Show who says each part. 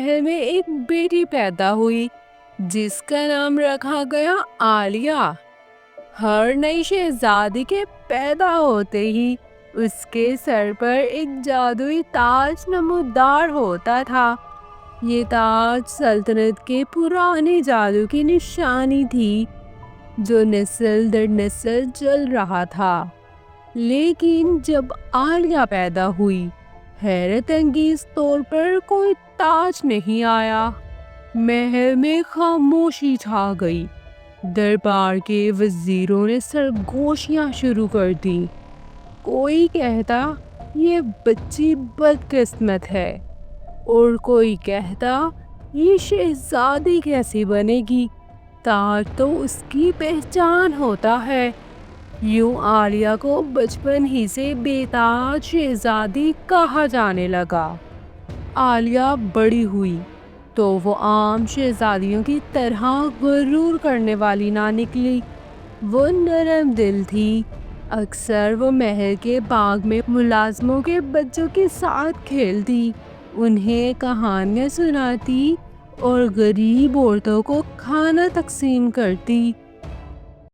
Speaker 1: محل میں ایک بیٹی پیدا ہوئی جس کا نام رکھا گیا عالیہ۔ ہر نئی شہزادی کے پیدا ہوتے ہی اس کے سر پر ایک جادوئی تاج نمودار ہوتا تھا۔ یہ تاج سلطنت کے پرانے جادو کی نشانی تھی جو نسل در نسل چل رہا تھا۔ لیکن جب عالیہ پیدا ہوئی، حیرت انگیز طور پر کوئی تاج نہیں آیا۔ محل میں خاموشی چھا گئی۔ دربار کے وزیروں نے سرگوشیاں شروع کر دیں۔ کوئی کہتا یہ بچی بدقسمت ہے اور کوئی کہتا یہ شہزادی کیسے بنے گی، تاج تو اس کی پہچان ہوتا ہے۔ یوں عالیہ کو بچپن ہی سے بے تاج شہزادی کہا جانے لگا۔ عالیہ بڑی ہوئی تو وہ عام شہزادیوں کی طرح غرور کرنے والی نہ نکلی۔ وہ نرم دل تھی۔ اکثر وہ محل کے باغ میں ملازموں کے بچوں کے ساتھ کھیلتی، انہیں کہانیاں سناتی اور غریب عورتوں کو کھانا تقسیم کرتی۔